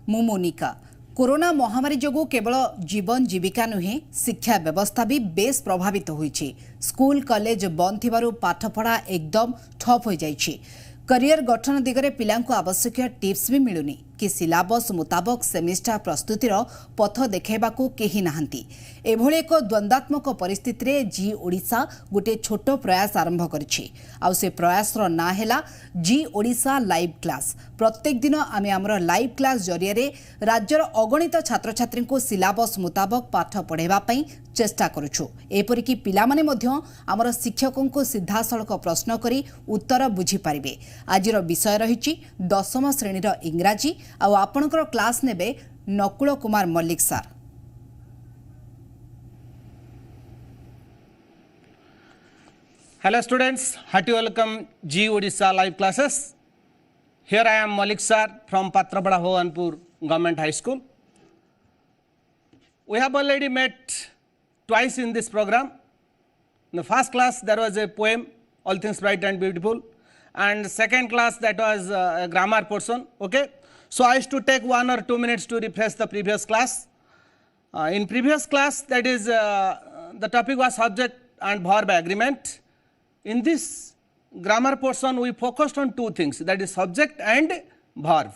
मु मोनिका। कोरोना महामारी जोगु केवल जीवन जीविका नुहे शिक्षा व्यवस्था भी बेस प्रभावित होईछि। स्कूल कॉलेज बंद थिबारु पाठपढ़ा एकदम ठप हो जाइछि। करियर गठन दिगरे पिलांको आवश्यक टिप्स भी मिलुनी कि सिलेबस मुताबक सेमिस्टर प्रस्तुतिर पथ देखाइबाकू केही नाहंती। एभଳି एक द्वंद्वात्मक परिस्थिति रे जी ओडिशा गोटे छोट प्रयास आरंभ करिछि। आउ से प्रयास रो ना हैला जी ओडिशा लाइव क्लास। प्रत्येक दिन आमे हमर लाइव क्लास जरिया रे राज्यर अगणित छात्र छात्री को सिलेबस मुताबक पाठ पढ़ेबा पई चेष्टा करूछु। एपरि कि पिला माने मध्य हमर शिक्षकों को सीधासळख प्रश्न करी उत्तर बुझी पारिबे। आजिर विषय रहिछि 10म श्रेणीर इंग्राजी। आउ आपणकर क्लास नेबे नकुल कुमार मल्लिक सार। Hello students, hearty welcome G Odisha live classes. Here I am Malik sir from Patrapada Bhawanpur Government High School. We have already met twice in this program. In the first class there was a poem, All Things Bright and Beautiful, and second class that was a grammar portion. Okay, so I used to take 1 or 2 minutes to refresh the previous class. In previous class, that is the topic was subject and verb agreement. In this grammar portion, we focused on two things, that is subject and verb.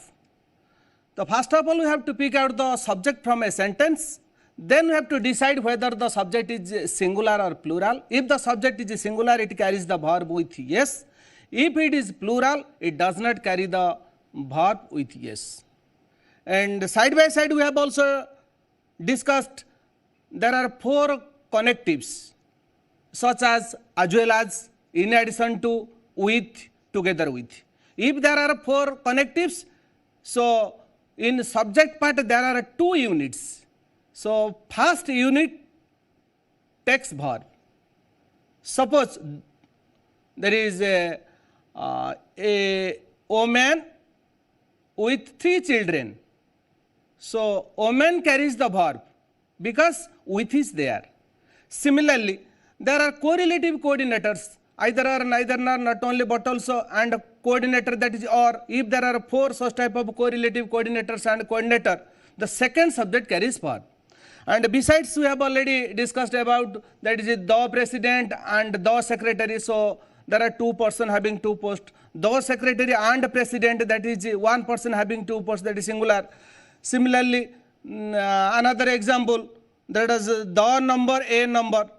So first of all, we have to pick out the subject from a sentence. Then we have to decide whether the subject is singular or plural. If the subject is singular, it carries the verb with yes. If it is plural, it does not carry the verb with yes. And side by side, we have also discussed there are 4 connectives such as well as, in addition to, with, together with. If there are 4 connectives, so in subject part there are 2 units. So first unit takes verb. Suppose there is a woman with 3 children. So woman carries the verb because with is there. Similarly, there are correlative coordinators, either or, neither nor, not only but also, and coordinator, that is or. If there are 4 such type of correlative coordinators and coordinator, the second subject carries verb. And besides, we have already discussed about that is the president and the secretary. So there are 2 persons having 2 posts. The secretary and president, that is 1 person having 2 posts, that is singular. Similarly, another example, that is the number, a number,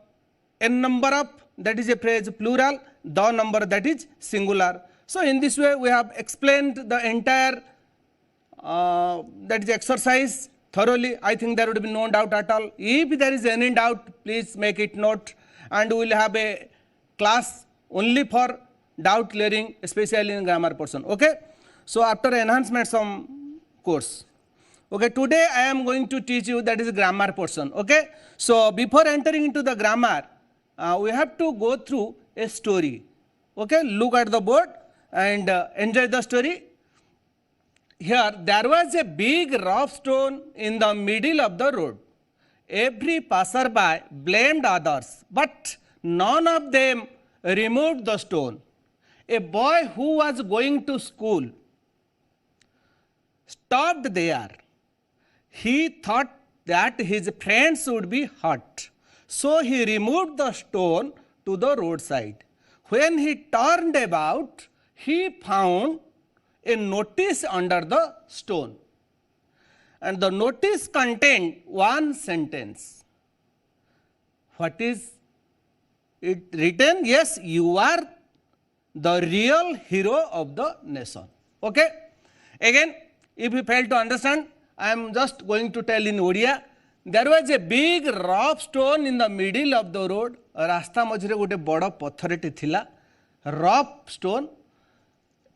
n number of, that is a phrase plural, the number, that is singular. So in this way we have explained the entire that is exercise thoroughly. I think there would be no doubt at all. If there is any doubt, please make it note, and we will have a class only for doubt clearing, especially in grammar portion. Okay, so after enhancement some course. Okay, today I am going to teach you that is grammar portion. Okay, so before entering into the grammar, we have to go through a story. Okay, look at the board and enjoy the story. Here there was a big rough stone in the middle of the road. Every passerby blamed others, but none of them removed the stone. A boy who was going to school stopped there. He thought that his friends would be hurt, so he removed the stone to the roadside. When he turned about, he found a notice under the stone, and the notice contained 1 sentence. What is it written? Yes, you are the real hero of the nation. Okay, again, if you fail to understand, I am just going to tell in Odia. There was a big rough stone in the middle of the road. रास्ता मझे गोटे बड़ पत्थरटे थिला, rough stone.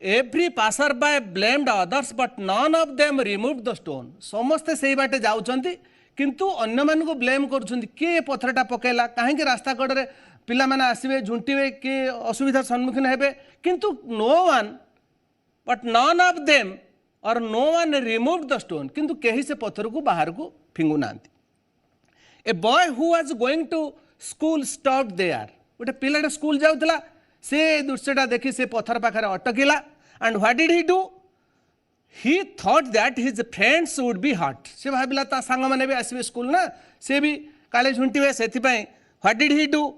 Every passerby blamed others, but none of them removed the stone. समस्ते सही बाटे जाउछंती, किंतु अन्य मान को ब्लेम करुछंती, के पत्थरटा पकेला, काहे के रास्ता कड़े पिला माने आसीबे झुंटीबे, के असुविधा सम्मुखीन हेबे, किंतु no one, but none of them or no one removed the stone, किंतु केही से पत्थर को बाहर को फिंगु नांती. A boy who was going to school stopped there. गोटे पिलाटे स्कूल जाउतला, से दृश्यटा देखि से पत्थर पाखरे अटकिला. And what did he do? he thought that his friends would be hurt. से भाविला ता सांग माने भी आसबे स्कूल ना से भी काले झुंटिवे सेथि पई what did he do?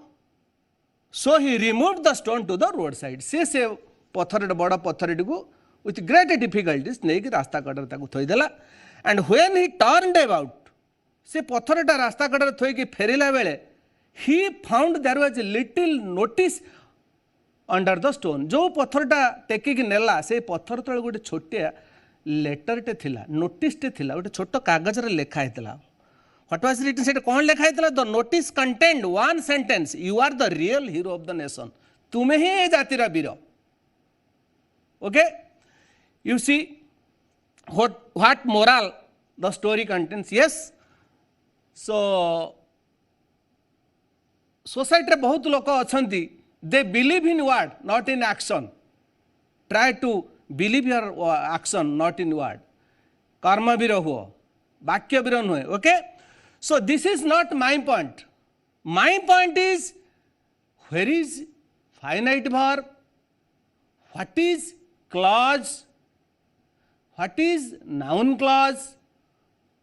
So he removed the stone to the roadside. से पत्थर बड़ पत्थर को with great difficulties नहीं कि रास्ता कड़र ताकू थोई देला. And when he turned about से पत्थरटा रास्ता कड़र थोई कि फेरिला बेले he found there was a little notice under the stone. जो पत्थरटा टेकी कि नेला से पत्थर तले गोटे छोटिया लेटरटे थिला नोटिसटे थिला गोटे छोट कागज रे लेखा हेतला. What was written? सेटा कोन लेखा हेतला? The notice contained one sentence: you are the real hero of the nation. तुमे ही ए जातिरा वीर. Okay, you see what moral the story contains. Yes, so society रे बहुत लोक अछंती, they believe in word not in action. Try to believe your action not in word. कर्म वीर हुओ, वाक्य वीर नुहे. Okay, so this is not my point. My point is, where is finite verb, what is clause, what is noun clause,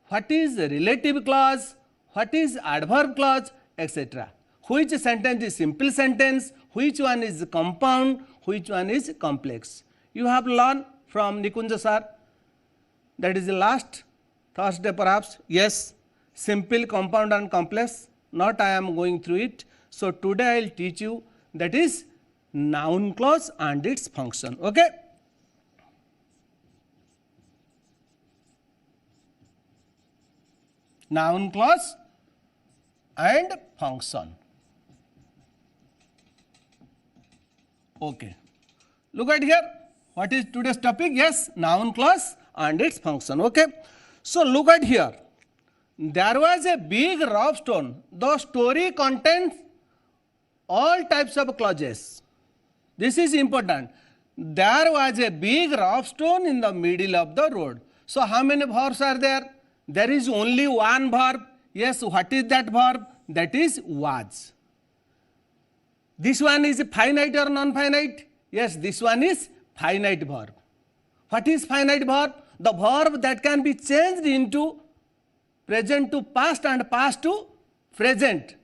what is relative clause, what is adverb clause, etc. Which sentence is simple sentence, which one is compound, which one is complex. You have learned from Nikunja sir. That is the last Thursday perhaps. Yes, simple, compound and complex. Not I am going through it. So today I will teach you that is noun clause and its function. Okay. Noun clause and function. Okay. Look at here. What is today's topic? Yes, noun clause and its function. Okay. So look at here. There was a big rough stone. The story contains all types of clauses. This is important. There was a big rough stone in the middle of the road. So how many verbs are there? There is only one verb. Yes, what is that verb? That is was. This one is finite or non-finite? Yes, this one is finite verb. What is finite verb? The verb that can be changed into present to past and past to present,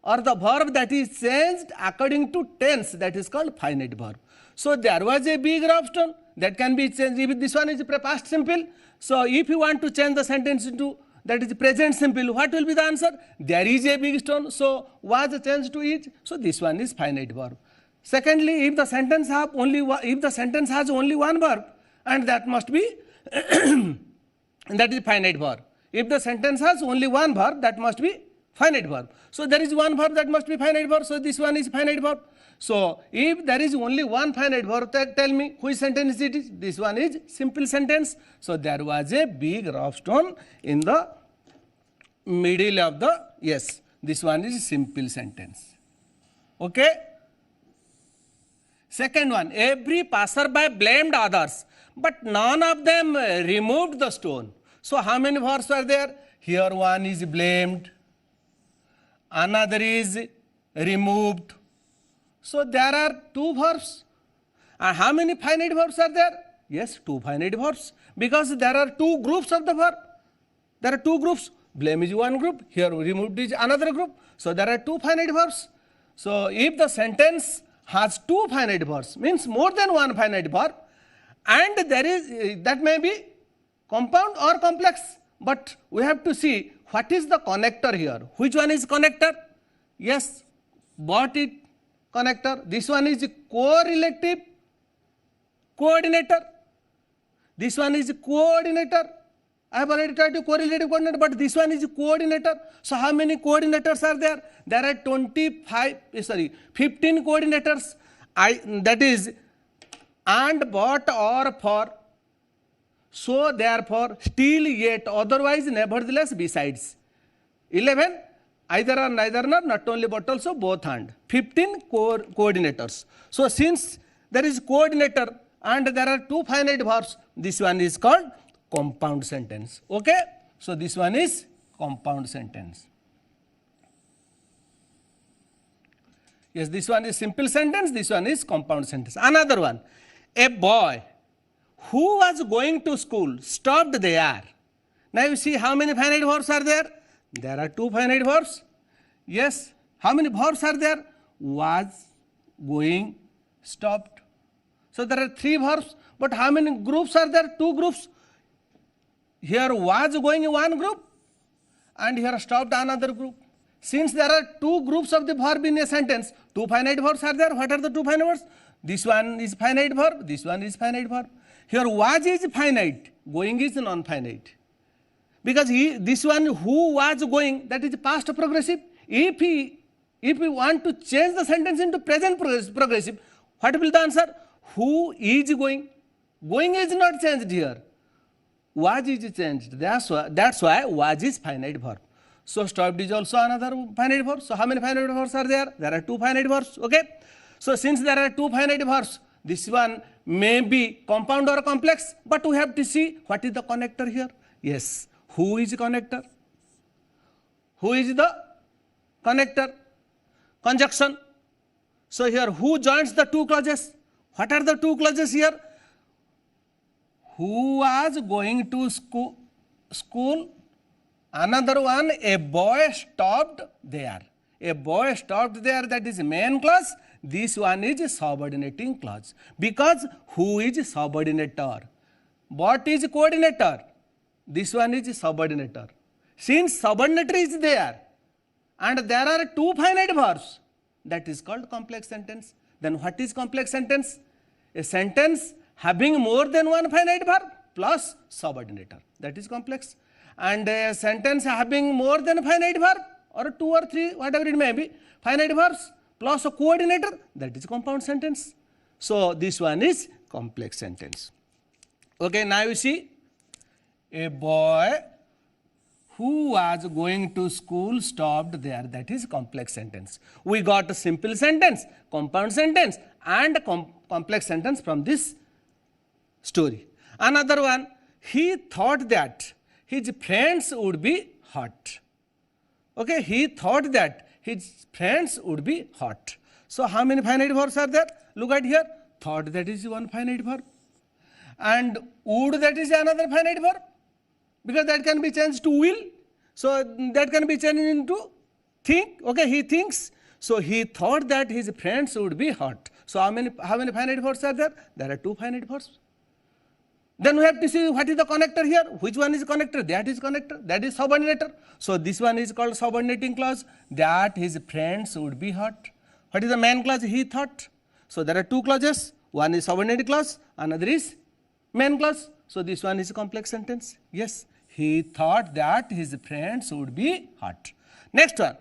or the verb that is changed according to tense, that is called finite verb. So there was a big rough stone that can be changed. If this one is past simple, so if you want to change the sentence into that is present simple, what will be the answer? There is a big stone, so was changed to is. So this one is finite verb. Secondly, if the sentence has only one verb, and that must be that is finite verb. If the sentence has only one verb, that must be finite verb. So there is one verb that must be finite verb. So this one is finite verb. So if there is only one finite verb, tell me which sentence it is. This one is simple sentence. So there was a big rough stone in the middle of the, yes, this one is simple sentence. Okay. Second one, every passerby blamed others, but none of them removed the stone. So how many verbs are there? Here one is blamed, another is removed. So there are two verbs. And how many finite verbs are there? Yes, two finite verbs, because there are two groups of the verb. There are two groups. Blame is one group, here removed is another group. So there are two finite verbs. So if the sentence has two finite verbs, means more than one finite verb, and there is, that may be compound or complex, but we have to see what is the connector here. Which one is connector? Yes, but it connector. This one is correlative coordinator. This one is coordinator. I have already tried to correlative coordinator, but this one is coordinator. So how many coordinators are there? There are 15 coordinators. That is and, but, or, for. So therefore, still, yet, otherwise, nevertheless, besides. 11, either or neither nor, not only but also both and. 15 coordinators. So since there is coordinator and there are two finite verbs, this one is called compound sentence. Okay. So this one is compound sentence. Yes, this one is simple sentence, this one is compound sentence. Another one, a boy who was going to school stopped there. Now you see how many finite verbs are there? There are 2 finite verbs. Yes. How many verbs are there? Was, going, stopped. So there are 3 verbs. But how many groups are there? 2 groups. Here was going in one group and here stopped another group. Since there are 2 groups of the verb in a sentence, 2 finite verbs are there. What are the 2 finite verbs? This one is finite verb, this one is finite verb. Here was is finite, going is non-finite. Because this one who was going, that is past progressive. If we want to change the sentence into present progressive, what will the answer? Who is going? Going is not changed here. Was is changed. That's why was is finite verb. So stopped is also another finite verb. So how many finite verbs are there? There are 2 finite verbs. Okay. So since there are 2 finite verbs, this one may be compound or complex, but we have to see what is the connector here. Yes. Who is connector? Who is the connector? Conjunction. So here who joins the 2 clauses? What are the 2 clauses here? Who was going to school? Another one, a boy stopped there. A boy stopped there, that is main clause. This one is subordinating clause. Because who is subordinator? What is coordinator? This one is subordinator. Since subordinator is there and there are 2 finite verbs, that is called complex sentence. Then what is complex sentence? A sentence having more than 1 finite verb plus subordinator. That is complex. And a sentence having more than finite verb or 2 or 3, whatever it may be, finite verbs plus a coordinator, that is compound sentence. So this one is complex sentence. Okay, now you see, a boy who was going to school stopped there, that is complex sentence. We got a simple sentence, compound sentence and complex sentence from this story. Another one, he thought that his friends would be hot. Okay, he thought that his friends would be hot. So how many finite verbs are there? Look at here. Thought, that is 1 finite verb. And would, that is another finite verb. Because that can be changed to will. So that can be changed into think. Okay, he thinks. So he thought that his friends would be hot. So how many finite verbs are there? There are 2 finite verbs. Then we have to see what is the connector here. Which one is connector? That is connector. That is subordinator. So this one is called subordinating clause. That his friends would be hot. What is the main clause? He thought. So there are 2 clauses. One is subordinating clause. Another is main clause. So this one is a complex sentence. Yes. He thought that his friends would be hot. Next one.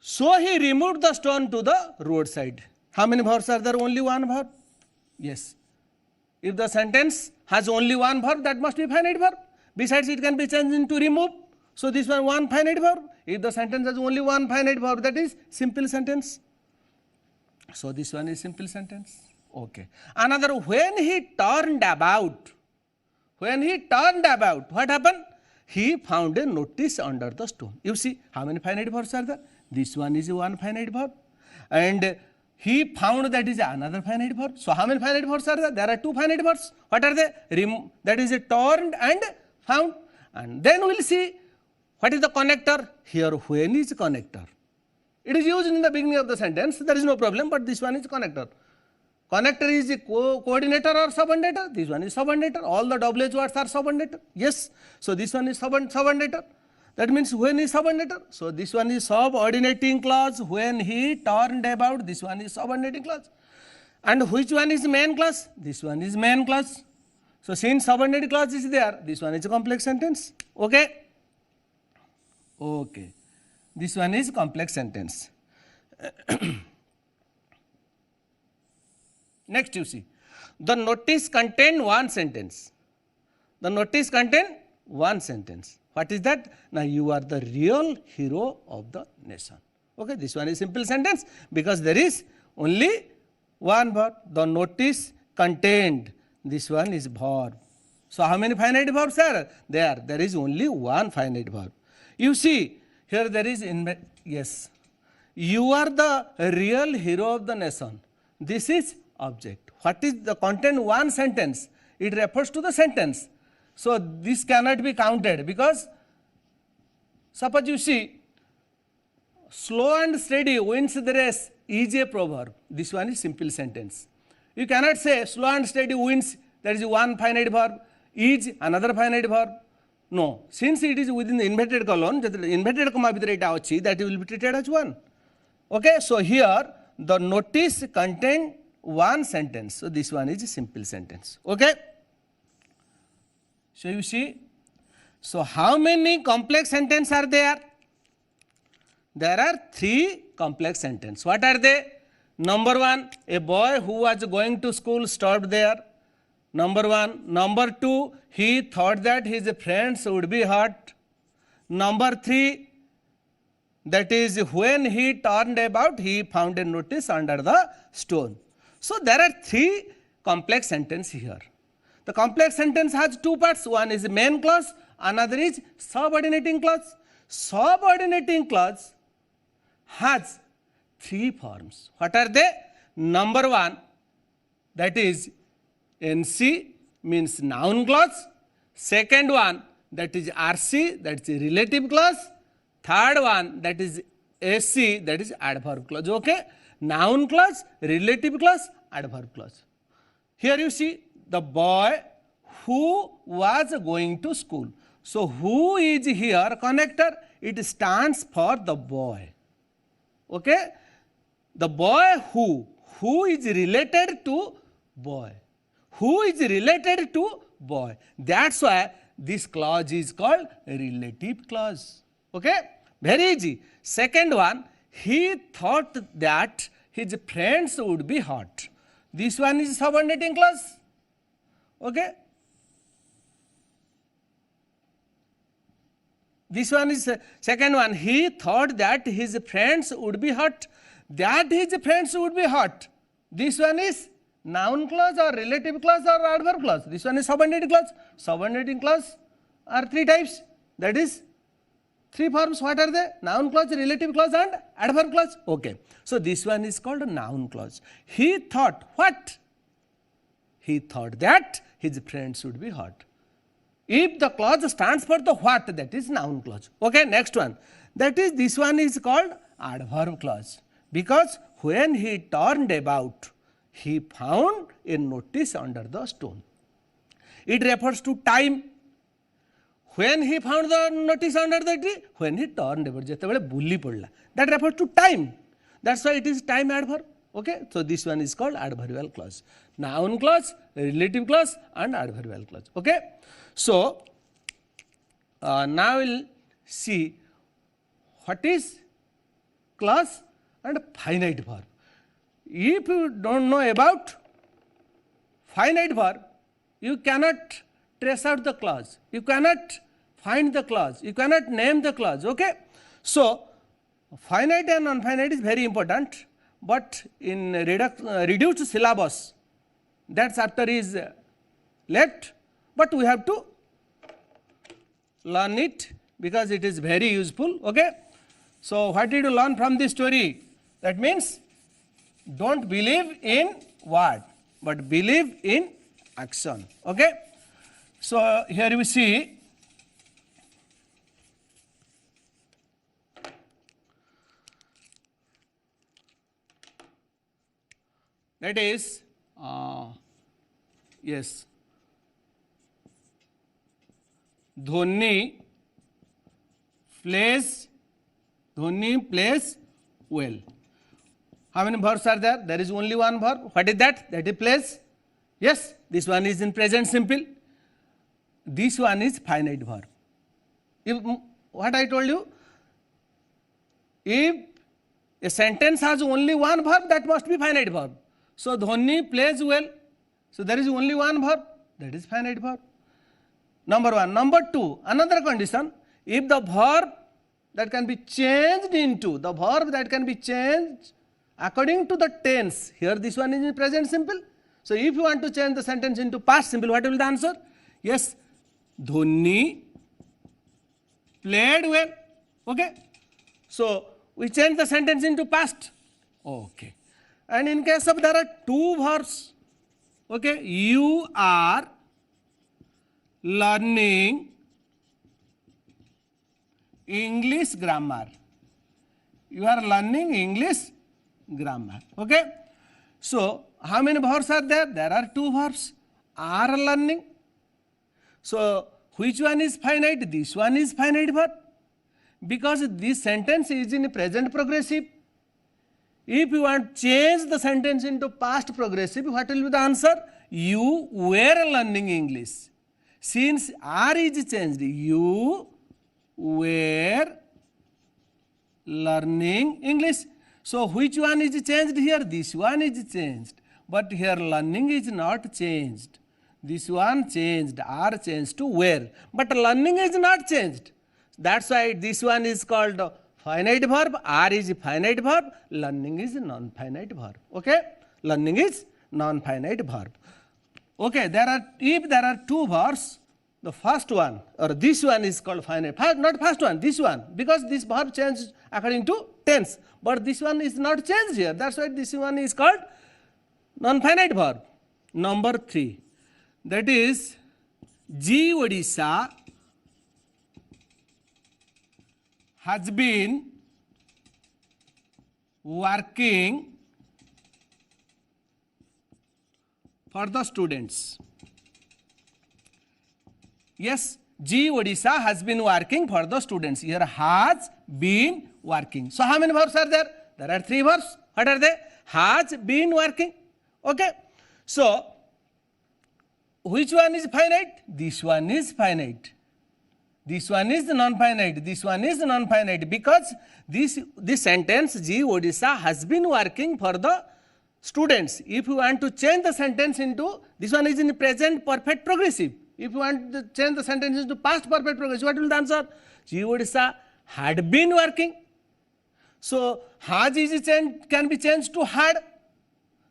So he removed the stone to the roadside. How many verbs are there? Only 1 verb. Yes. If the sentence has only 1 verb, that must be finite verb. Besides, it can be changed into remove. So this one finite verb. If the sentence has only 1 finite verb, that is simple sentence. So this one is simple sentence. Okay. Another, when he turned about. When he turned about, what happened? He found a notice under the stone. You see, how many finite verbs are there? This one is 1 finite verb. And he found, that is another finite verb. So how many finite verbs are there? There are 2 finite verbs. What are they? That is turned and found. And then we will see what is the connector. Here, when is connector? It is used in the beginning of the sentence. There is no problem, but this one is connector. Connector is the coordinator or subordinator. This one is subordinator. All the WH words are subordinator. Yes. So this one is subordinator. That means when is subordinator. So this one is subordinating clause. When he turned about, this one is subordinating clause. And which one is main clause? This one is main clause. So since subordinating clause is there, this one is a complex sentence. Okay. Okay. This one is complex sentence. Next you see, the notice contained 1 sentence. The notice contained 1 sentence. What is that? Now you are the real hero of the nation. Okay, this one is simple sentence because there is only 1 verb. The notice contained. This one is verb. So how many finite verbs are there? There is only 1 finite verb. You see, here there is yes. You are the real hero of the nation. This is object. what is the content one sentence, it refers to the sentence. So this cannot be counted, because suppose you see, slow and steady wins the race is a proverb. This one is simple sentence. You cannot say slow and steady wins, that is one finite verb, is another finite verb. No, since it is within the inverted colon, the inverted comma bhitere eta achi, that will be treated as one. Okay, so here the notice contain one sentence. So this one is a simple sentence. Okay. So you see, so how many complex sentences are there? There are 3 complex sentences. What are they? Number 1, a boy who was going to school stopped there. Number 1. Number 2, he thought that his friends would be hurt. Number 3, that is when he turned about, he found a notice under the stone. So there are 3 complex sentences here. The complex sentence has 2 parts. One is main clause, another is subordinating clause. Subordinating clause has 3 forms. What are they? Number 1, that is NC, means noun clause. Second one, that is RC, that is relative clause. Third one, that is SC, that is adverb clause. Okay, noun clause, relative clause, adverb clause. Here you see the boy who was going to school. So who is here connector? It stands for the boy. Okay, the boy who is related to boy. Who is related to boy. That's why this clause is called relative clause. Okay, very easy. Second one, he thought that his friends would be hurt. This one is subordinating clause. Okay, this one is second one, he thought that his friends would be hurt. That his friends would be hurt. This one is noun clause or relative clause or adverb clause. This one is subordinating clause. Subordinating clause are 3 types. That is 3 forms. What are they? Noun clause, relative clause and adverb clause. Okay. So this one is called a noun clause. He thought what? He thought that his friends would be hurt. If the clause stands for the what, that is noun clause. Okay, next one. That is, this one is called adverb clause. Because when he turned about, he found a notice under the stone. It refers to time. When he found the notice under the tree, when he turned about, jetebale bulli padla. That refers to time. That's why it is time adverb. Okay, so this one is called adverbial clause. Noun clause, relative clause and adverbial clause. Okay, so now we'll see what is clause and finite verb. If you don't know about finite verb, you cannot trace out the clause. You cannot find the clause. You cannot name the clause. Okay, so finite and non-finite is very important. But in reduced syllabus, that chapter is left, but we have to learn it because it is very useful. Okay, so what did you learn from this story? That means don't believe in word, but believe in action. Okay, so here we see that is yes, Dhoni plays well. How many verbs are there? There is only one verb. What is that? That is plays. Yes, this one is in present simple. This one is finite verb. If what I told you, if a sentence has only one verb, that must be finite verb. So Dhoni plays well. So there is only one verb, that is finite verb. Number 1. Number 2, another condition, if the verb that can be changed into, the verb that can be changed according to the tense, here this one is in present simple. So if you want to change the sentence into past simple, what will be the answer? Yes, Dhoni played well. Okay, so we change the sentence into past. Okay, and in case of there are 2 verbs, Okay, you are learning English grammar. You are learning English grammar. Okay. So, how many verbs are there? There are 2 verbs. Are learning. So, which one is finite? This one is finite verb. Because this sentence is in present progressive. If you want to change the sentence into past progressive, what will be the answer? You were learning English. Since are is changed, you were learning English. So, which one is changed here? This one is changed. But here learning is not changed. This one changed, are changed to were. But learning is not changed. That's why this one is called finite verb, are is finite verb, learning is non-finite verb. Okay? Learning is non-finite verb. Okay, if there are 2 verbs, the first one or this one is called finite, not first one, this one, because this verb changes according to tense, but this one is not changed here. That's why this one is called non-finite verb. Number 3, that is G Odisha has been working for the students. Yes, G Odisha has been working for the students. Here has been working. So, how many verbs are there? There are 3 verbs. What are they? Has been working. Okay. So, which one is finite? This one is finite. This one is non-finite. This one is non-finite because this sentence G Odisha has been working for the students. If you want to change the sentence into, this one is in present perfect progressive. If you want to change the sentence into past perfect progressive, what will be the answer? G Odisha had been working. So, has is can be changed to had.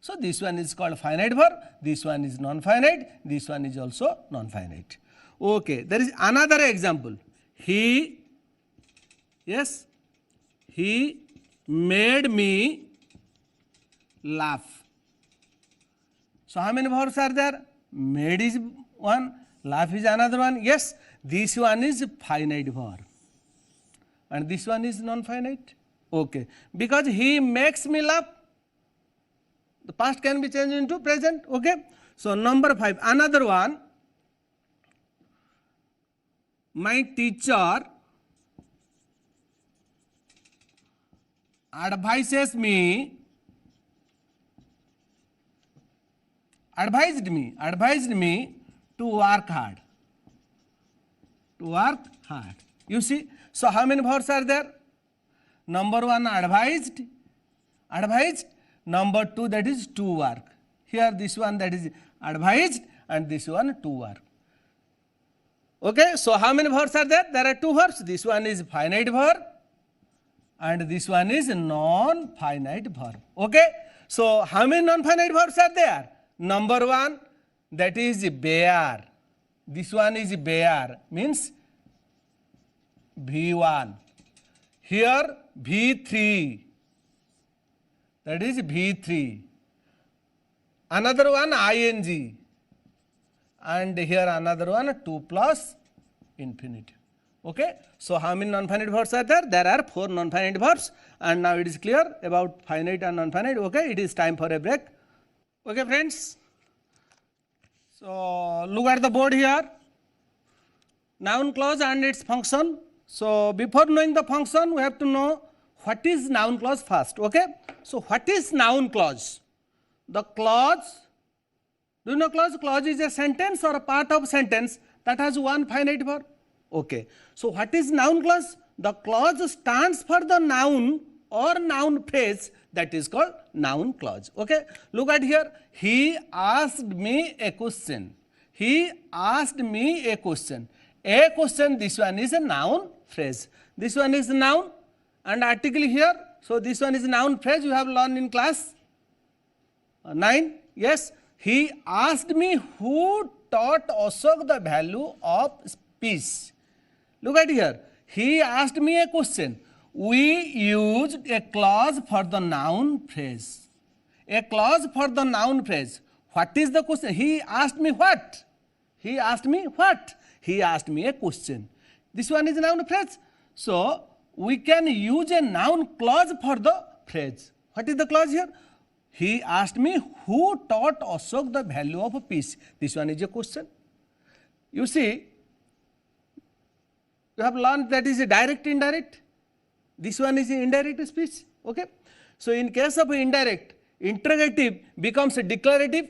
So, this one is called finite verb. This one is non-finite. This one is also non-finite. Okay, there is another example. He made me laugh. So, how many verbs are there? Made is one, laugh is another one. Yes, this one is finite verb and this one is non-finite. Okay, because he makes me laugh, the past can be changed into present. Okay, so number 5, another one. My teacher advised me to work hard. You see, so how many verbs are there? Number 1 advised. Number 2 that is to work. Here this one that is advised and this one to work. Okay, so how many verbs are there? There are 2 verbs. This one is finite verb and this one is non-finite verb. Okay, so how many non-finite verbs are there? Number 1 that is bear. This one is bear means V1. Here V3, that is V3. Another one ing and here another one 2 plus infinitive. Okay, so how many non-finite verbs are there? There are 4 non-finite verbs and now it is clear about finite and non-finite. Okay, it is time for a break. Okay friends, so look at the board here, noun clause and its function. So before knowing the function we have to know what is noun clause first. Okay, so what is noun clause? The clause, do you know clause? Clause is a sentence or a part of sentence that has one finite verb. Okay, so what is noun clause? The clause stands for the noun or noun phrase that is called noun clause. Okay, look at here. He asked me a question. He asked me a question. A question, this one is a noun phrase. This one is noun and article here. So this one is noun phrase you have learned in class 9. Yes, he asked me who taught Ashok the value of peace. Look at here. He asked me a question. We used a clause for the noun phrase. A clause for the noun phrase. What is the question? He asked me what? He asked me what? He asked me a question. This one is a noun phrase. So we can use a noun clause for the phrase. What is the clause here? He asked me who taught Ashok the value of peace. This one is a question. You see, you have learned that is a direct, indirect. This one is indirect speech. Okay. So in case of indirect, interrogative becomes a declarative.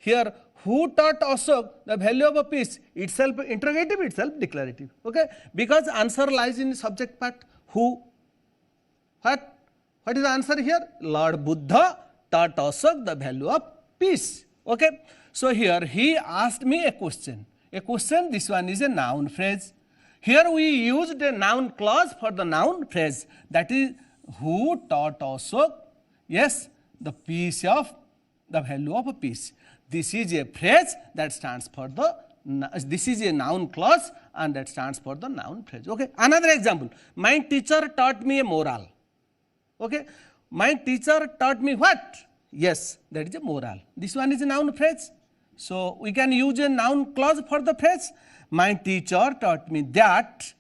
Here, who taught Ashok the value of a peace? Itself interrogative, itself declarative. Okay. Because answer lies in subject part. Who? What? What is the answer here? Lord Buddha taught Ashok the value of peace. Okay. So here he asked me a question. A question, this one is a noun phrase. Here we used a noun clause for the noun phrase. That is, who taught Ashok? Yes, the peace of, the value of a peace. This is a phrase that stands for the, this is a noun clause and that stands for the noun phrase. Okay. Another example, my teacher taught me a moral. Okay. My teacher taught me what? Yes, that is a moral. This one is a noun phrase. So we can use a noun clause for the phrase. My teacher taught me that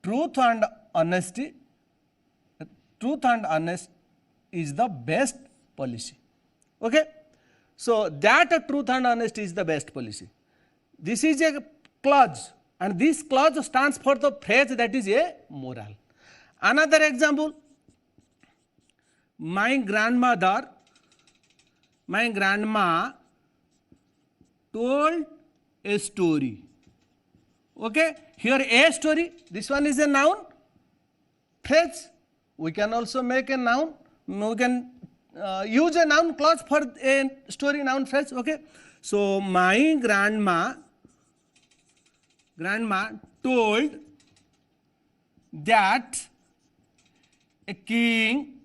truth and honesty is the best policy. Okay. So that truth and honesty is the best policy. This is a clause and this clause stands for the phrase that is a moral. Another example, my grandma told a story. Okay. Here a story, this one is a noun phrase. We can also make a noun, we can use a noun clause for a story noun phrase. Okay. So my grandma told that a king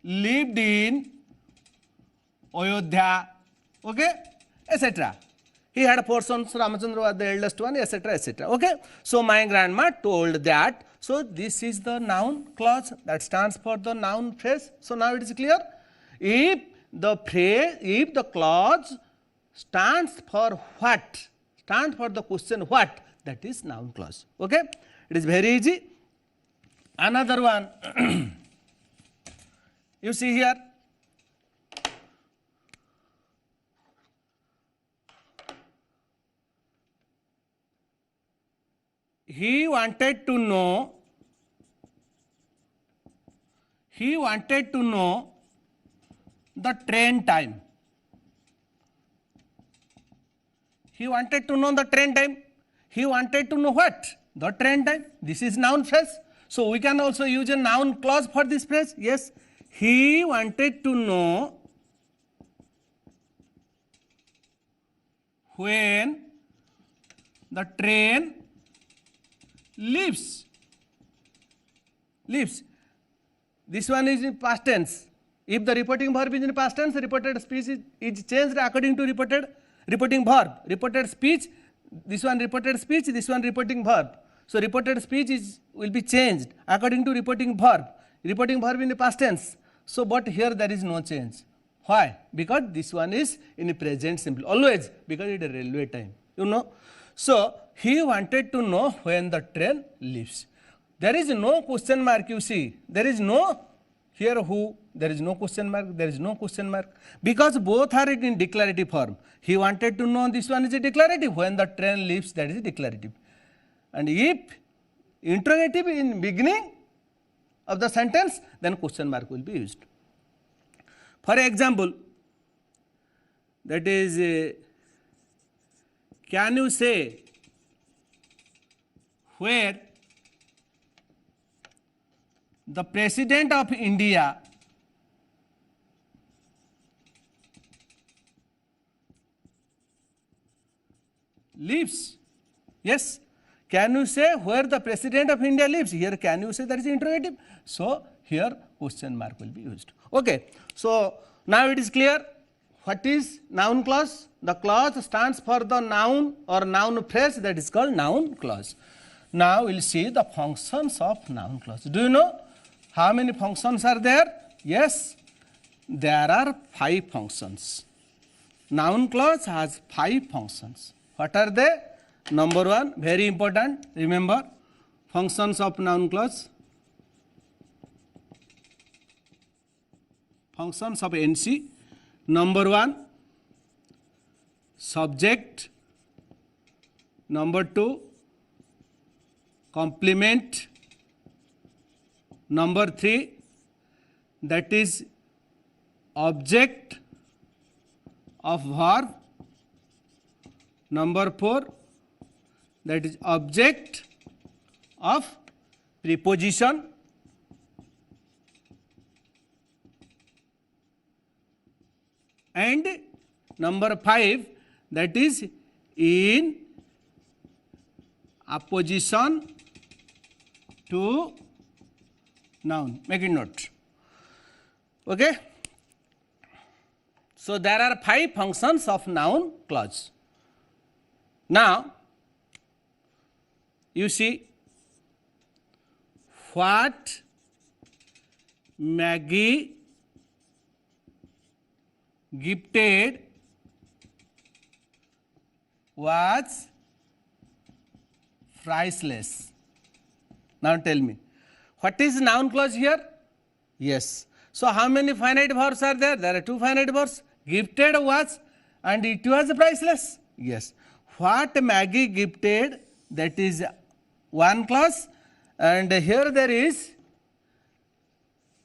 lived in Ayodhya, okay, etc. He had 4 sons, Ramachandra was the eldest one, etc., etc. Okay. So my grandma told that. So this is the noun clause that stands for the noun phrase. So now it is clear. If the phrase, if the clause stands for what, stands for the question what, that is noun clause. Okay. It is very easy. Another one, you see here. He wanted to know the train time. He wanted to know the train time. He wanted to know what? The train time. This is noun phrase. So we can also use a noun clause for this phrase. Yes. He wanted to know when the train leaves. This one is in past tense. If the reporting verb is in past tense, reported speech is changed according to reporting verb. Reported speech, this one reported speech, this one reporting verb. So reported speech will be changed according to reporting verb. Reporting verb in the past tense. So but here there is no change. Why? Because this one is in the present simple. Always, because it is railway time. You know. So he wanted to know when the train leaves. There is no question mark, you see. There is no here who, there is no question mark, there is no question mark. Because both are in declarative form. He wanted to know, this one is a declarative. When the train leaves, that is a declarative. And if interrogative in beginning of the sentence, then question mark will be used. For example, that is, can you say where the President of India lives? Yes. Can you say where the President of India lives? Here can you say, that is interrogative. So here question mark will be used. Okay. So now it is clear. What is noun clause? The clause stands for the noun or noun phrase, that is called noun clause. Now we will see the functions of noun clause. Do you know how many functions are there? Yes. there are 5 functions. Noun clause has 5 functions. What are they? Number 1, very important, remember, functions of noun clause. Functions of NC. Number 1, subject. Number 2, complement. Number 3, that is object of verb. Number 4, that is object of preposition. And number 5, that is in opposition to noun. Make it note. Okay. So there are 5 functions of noun clause. Now you see what Maggie gifted was priceless. Now tell me, what is noun clause here? Yes. So how many finite verbs are there? There are 2 finite verbs. Gifted was and it was priceless. Yes. What Maggie gifted, that is one clause, and here there is,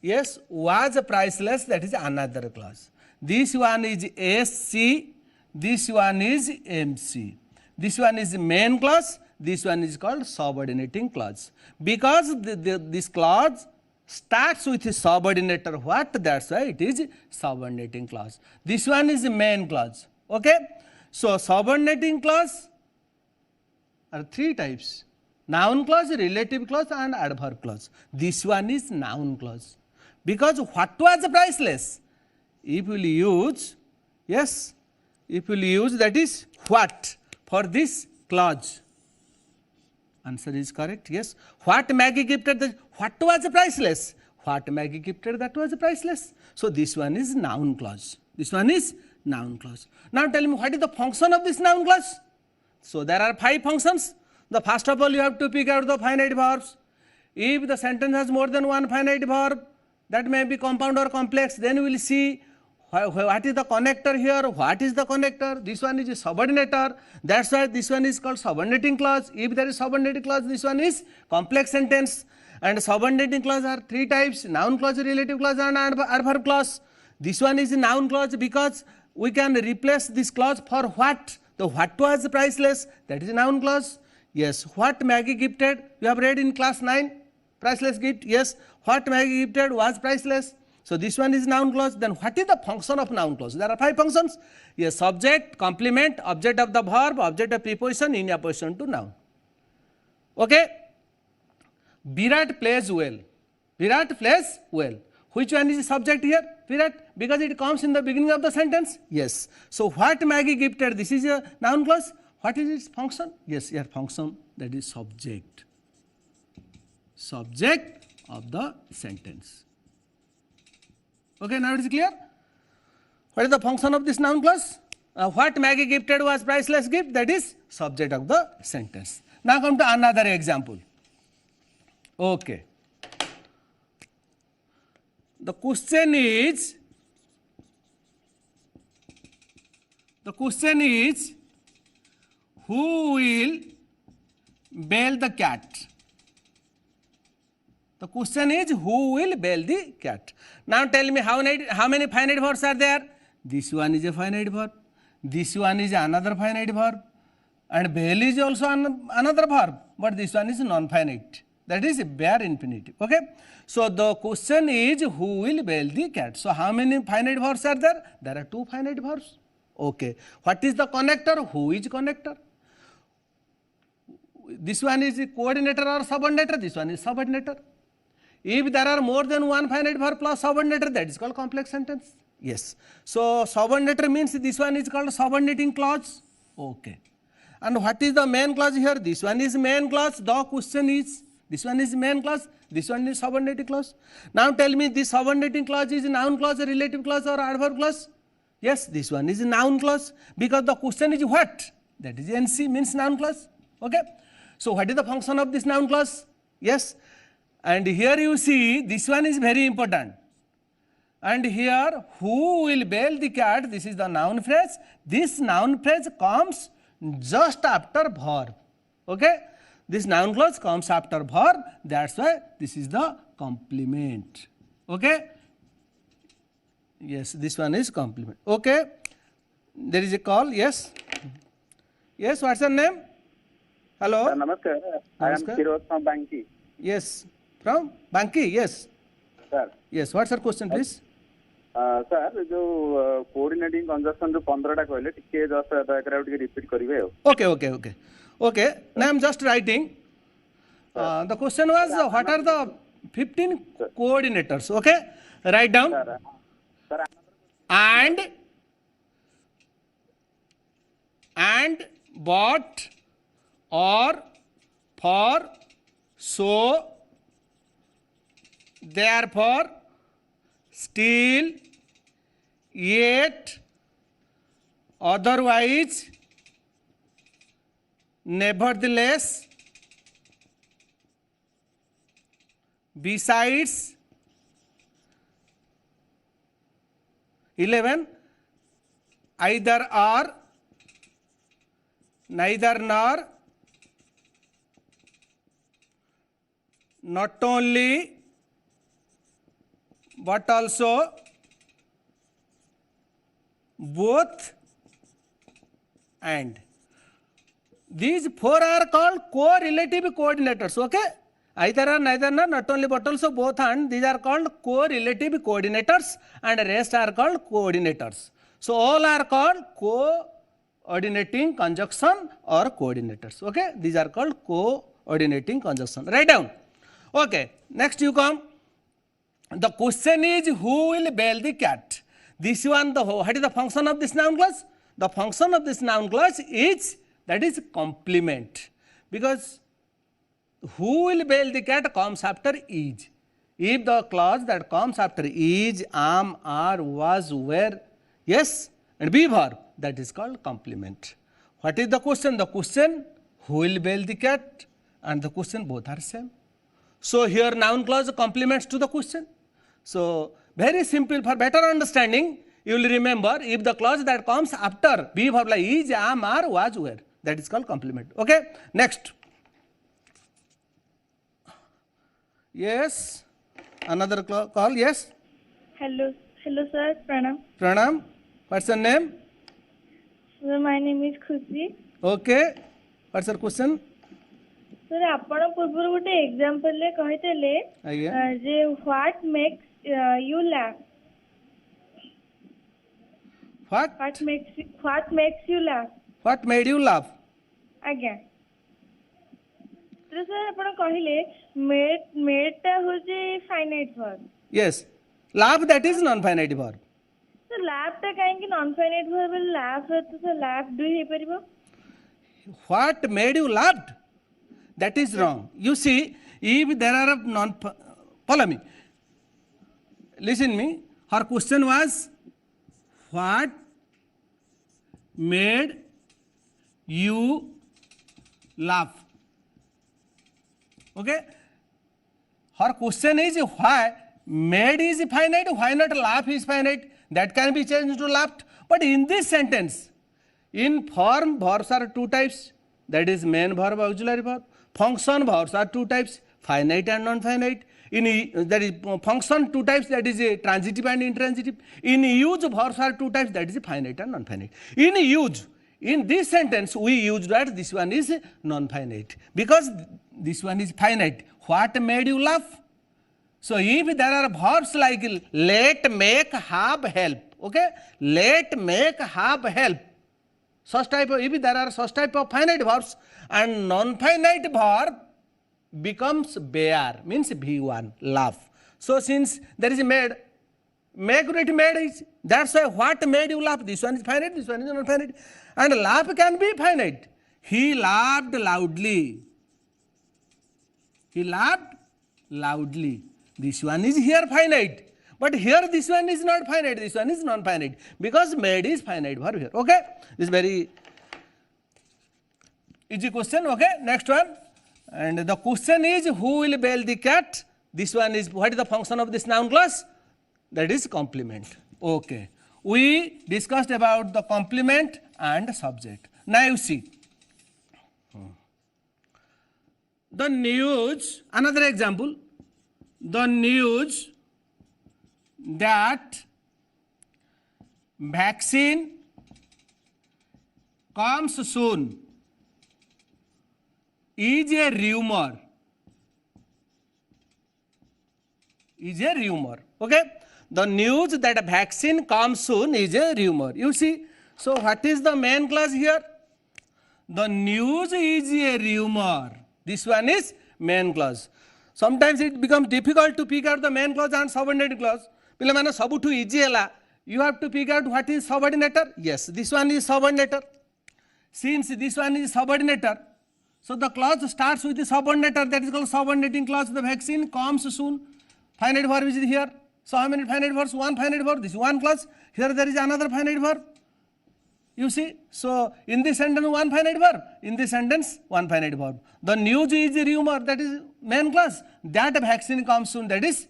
yes, was priceless, that is another clause. This one is SC, this one is MC. This one is main clause, this one is called subordinating clause. Because this clause starts with a subordinator what, that's why it is subordinating clause. This one is main clause. Okay. So subordinating clause are 3 types: noun clause, relative clause and adverb clause. This one is noun clause. Because what was priceless? If you will use, yes, if you will use that is what for this clause. Answer is correct, yes. What Maggie gifted, what was priceless? What Maggie gifted, that was priceless. So this one is noun clause. This one is noun clause. Now tell me, what is the function of this noun clause? So there are 5 functions. The first of all, you have to pick out the finite verbs. If the sentence has more than one finite verb, that may be compound or complex, then we will see what is the connector here, what is the connector. This one is a subordinator, that's why this one is called subordinating clause. If there is subordinating clause, this one is complex sentence. And subordinating clause are 3 types: noun clause, relative clause and adverb clause. This one is a noun clause because we can replace this clause for what. The what was priceless, that is a noun clause. Yes. What Maggie gifted, you have read in class 9, priceless gift. Yes. What Maggie gifted was priceless. So this one is noun clause. Then what is the function of noun clause? There are 5 functions. Yes, subject, complement, object of the verb, object of preposition in opposition to noun. Okay. Virat plays well. Virat plays well. Which one is the subject here? Virat, because it comes in the beginning of the sentence. Yes. So what Maggie gifted, this is a noun clause. What is its function? Yes, your function, that is subject. Subject of the sentence. Okay, now it is clear. What is the function of this noun clause? What Maggie gifted was priceless gift, that is subject of the sentence. Now come to another example. Okay. The question is, who will bail the cat? The question is, who will bail the cat? Now tell me, how many finite verbs are there? This one is a finite verb. This one is another finite verb. And bail is also another verb. But this one is non-finite. That is a bare infinitive. Okay. So the question is, who will bail the cat? So how many finite verbs are there? There are 2 finite verbs. Okay. What is the connector? Who is connector? This one is coordinator or subordinator. This one is subordinator. If there are more than one finite verb plus subordinator, that is called complex sentence. Yes. So subordinator means this one is called subordinating clause. Okay. And what is the main clause here? This one is main clause. The question is, This one is main clause, this one is subordinating clause. Now tell me, this subordinating clause is noun clause, a relative clause, or adverb clause? Yes, this one is a noun clause, because the question is what? That is NC, means noun clause. Okay. So what is the function of this noun clause? Yes. And here you see, this one is very important. And here, who will bail the cat? This is the noun phrase. This noun phrase comes just after verb. Okay. This noun clause comes after verb. That's why this is the complement. Okay. Yes, this one is complement. Okay. There is a call. Yes. Yes, what's your name? Hello. Sir, namaskar. I am Namaskar. Firoz from Banki. Yes. From Banki. Yes. Sir, Yes. What's your question, please? sir, जो coordinating conjunction जो 15 टा कहले टिके just दयाकरा टिके repeat करिवे हो. Okay, okay, okay. Okay. Now I'm just writing. The question was, what are the 15 coordinators? Okay. Write down. Sir, sir, And, but, or, for, so, therefore, still, yet, otherwise, nevertheless, besides, 11, either or, neither nor, not only, but also, both, and. These four are called correlative coordinators. Okay. Either or, neither nor, not only but also, both and. These are called correlative coordinators, and rest are called coordinators. So all are called coordinating conjunction or coordinators. Okay. These are called coordinating conjunction. Write down. Okay. Next you come. The question is, who will bail the cat? This one, what is the function of this noun clause? The function of this noun clause is, that is complement, because who will bail the cat comes after is. If the clause that comes after is, am, are, was, were, yes, and be verb, that is called complement. What is the question? The question, who will bail the cat, and the question, both are same. So here noun clause complements to the question. So very simple. For better understanding, you will remember, if the clause that comes after be verb like is, am, are, was, were, that is called complement. Okay. Next. Yes. Another call. Yes. Hello, sir. Pranam. Pranam. What's your name? Sir, my name is Khushi. Okay. What's your question? Sir, ଆପଣ ପୂର୍ବରୁ ଗୋଟେ example ରେ କହିଥିଲେ ଆଜ୍ଞା। ଯେ what makes you laugh? What? What makes you laugh? What made you laugh? ଆଜ୍ଞା। ତ sir ଆପଣ କହିଲେ made ଟା ହଉଛି finite verb. Yes. Laugh, that is non-finite verb. ତ laugh ଟା କାହିଁକି non finite verb ରେ laugh ରେ ତ sir laugh ଦୁଇ ହେଇପାରିବ? What made you laughed? That is wrong. You see, if there are follow me. Listen me. Her question was, what made you laugh? Okay. Her question is, why made is finite, why not laugh is finite? That can be changed to laughed. But in this sentence, in form, verbs are two types. That is main verb, auxiliary verb. Function verbs are two types, finite and non-finite. In that is function two types, that is a transitive and intransitive. In use, verbs are two types, that is a finite and non-finite. In use, in this sentence, we use that this one is non-finite, because this one is finite. What made you laugh? So if there are verbs like let, make, have, help, okay? Let, make, have, help. Such type of, if there are such type of finite verbs, and non-finite verb becomes bear, means V1, laugh. So since there is a made, make it made is, that's why what made you laugh? This one is finite, this one is non-finite. And laugh can be finite. He laughed loudly. He laughed loudly. This one is here finite. But here this one is not finite. This one is non-finite. Because made is finite verb here. Okay. This is very easy question. Okay. Next one. And the question is, who will bail the cat? This one is, what is the function of this noun clause? That is complement. Okay. We discussed about the complement and subject. Now you see. The news, another example. The news that vaccine comes soon is a rumor. Is a rumor. Okay. The news that a vaccine comes soon is a rumor. You see. So what is the main clause here? The news is a rumor. This one is main clause. Sometimes it becomes difficult to pick out the main clause and subordinate clause. Pilamane sabutu easy hela. You have to pick out what is subordinator. Yes, this one is subordinator. Since this one is subordinator, so the clause starts with the subordinator, that is called subordinating clause. The vaccine comes soon. Finite verb is here. So how many finite verbs? One finite verb. This is one clause. Here there is another finite verb. You see. So in this sentence one finite verb. In this sentence one finite verb. The news is a rumor. That is main clause. That vaccine comes soon. That is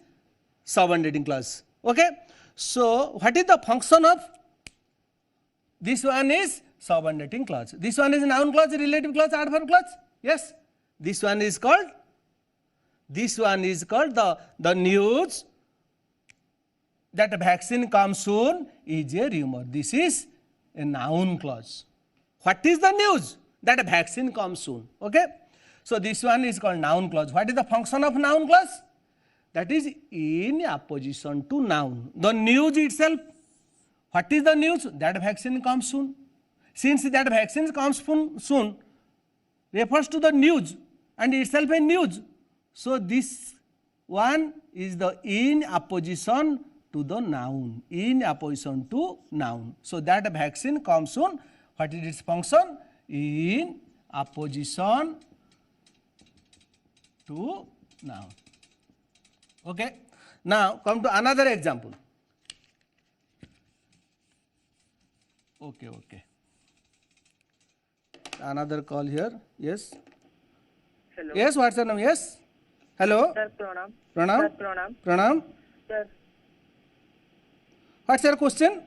subordinating clause. Okay. So what is the function of this one? Is subordinating clause. This one is noun clause, relative clause, adverb clause. Yes. This one is called the news that a vaccine comes soon is a rumor. This is a noun clause. What is the news? That a vaccine comes soon. Okay. So this one is called noun clause. What is the function of noun clause? That is in opposition to noun. The news itself. What is the news? That vaccine comes soon. Since that vaccine comes soon refers to the news and itself a news. So this one is the in opposition to the noun. In opposition to noun. So that vaccine comes soon. What is its function? In opposition to noun. Okay. Now come to another example. Okay. Another call here. Yes. Hello. Yes, what's your name? Yes. Hello. Sir, pranam. Pranam. Sir, pranam. Pranam. Sir, What's your question?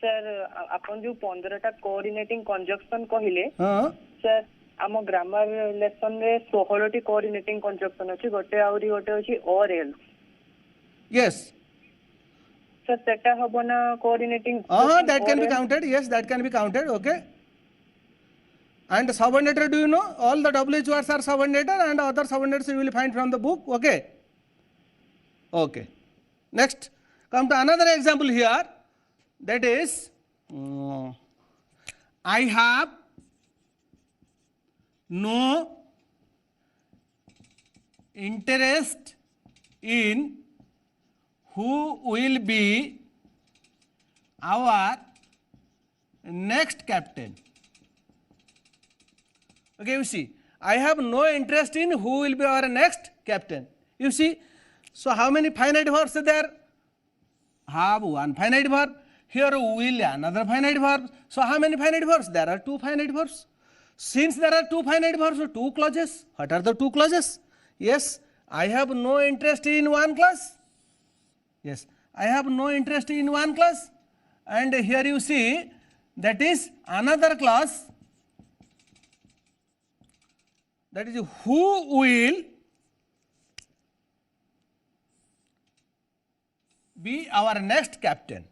sir, आपण जो 15टा coordinating conjunction कहिले हाँ. Sir आम grammar lesson रे 16टी coordinating conjunction अछि गोटे आउरी गोटे अछि और एल्स Yes. सर सेटा हबो ना coordinating That can be counted. Yes, that can be counted. Okay. And subordinator, do you know? All the WH words are subordinator and other subordinates you will find from the book. Okay. Okay. Next, come to another example here. That is, I have no interest in who will be our next captain. Okay, you see, I have no interest in who will be our next captain. You see, so how many finite verbs are there? Have one finite verb. Here will another finite verb. So how many finite verbs? There are two finite verbs. Since there are two finite verbs, so two clauses. What are the two clauses? Yes, I have no interest in one clause. Yes, I have no interest in one clause. And here you see, that is another clause. That is who will be our next captain.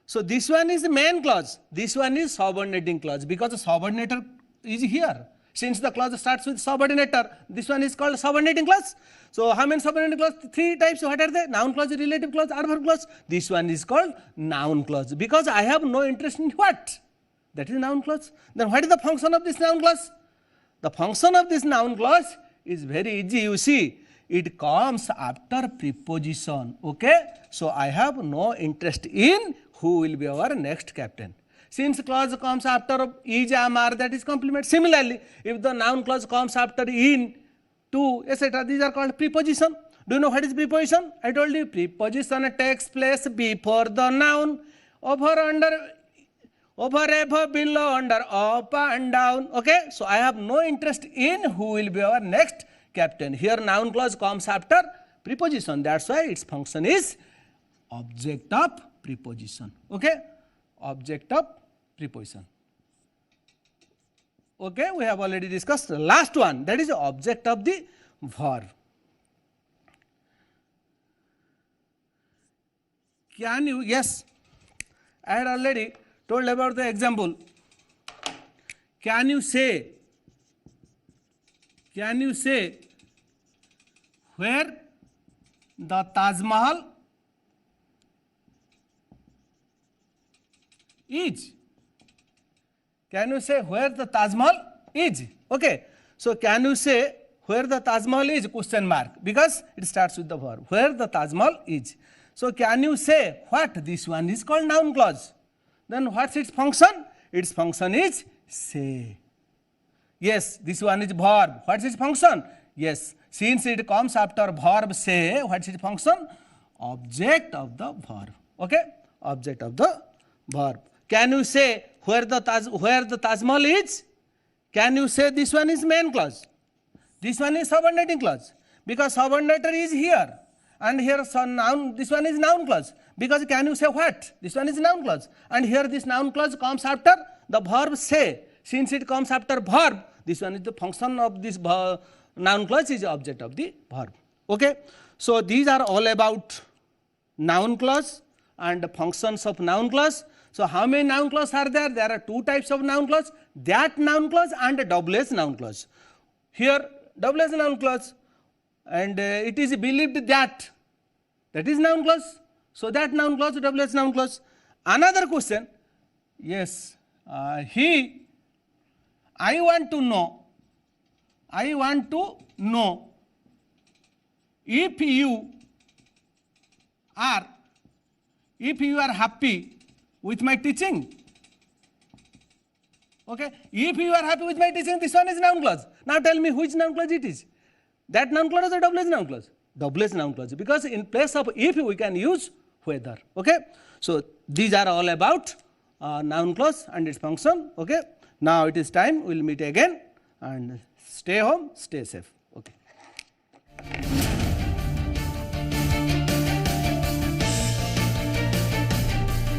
So this one is the main clause. This one is subordinating clause because the subordinator is here. Since the clause starts with subordinator, this one is called subordinating clause. So how many subordinating clause? Three types. What are they? Noun clause, relative clause, adverb clause. This one is called noun clause because I have no interest in what? That is noun clause. Then what is the function of this noun clause? The function of this noun clause is very easy. You see, it comes after preposition. Okay? So I have no interest in who will be our next captain. Since clause comes after is, am, are, that is complement. Similarly, if the noun clause comes after in, to, etc. These are called preposition. Do you know what is preposition? I told you preposition takes place before the noun, over, under, over, above, below, under, up and down. Okay, so I have no interest in who will be our next captain. Here noun clause comes after preposition. That's why its function is object of preposition. Okay, object of preposition. Okay, we have already discussed the last one, that is the object of the verb. Can you, yes, I had already told about the example. Can you say where the Taj Mahal is? Can you say where the Taj Mahal is? Okay. So, can you say where the Taj Mahal is? Question mark, because it starts with the verb. Where the Taj Mahal is. So, can you say what? This one is called noun clause. Then what's its function? Its function is say. Yes, this one is verb. What's its function? Yes, since it comes after verb say, what's its function? Object of the verb. Okay, object of the verb. Can you say where the Taj Mahal is? Can you say this one is main clause? This one is subordinating clause, because subordinator is here, and here noun, this one is noun clause, because can you say what? This one is noun clause, and here this noun clause comes after the verb say. Since it comes after verb, this one is the function of this noun clause is object of the verb. Okay, so these are all about noun clause and the functions of noun clause. So how many noun clause are there? There are two types of noun clause, that noun clause and a double S noun clause. Here double S noun clause, and it is believed that is noun clause. So that noun clause, double S noun clause. Another question, yes, I want to know if you are happy with my teaching. Okay, if you are happy with my teaching, this one is noun clause. Now tell me which noun clause it is. That noun clause or double S noun clause? Double S noun clause, because in place of if we can use whether. Okay, so these are all about noun clause and its function. Okay, now it is time, we will meet again, and stay home, stay safe. Okay.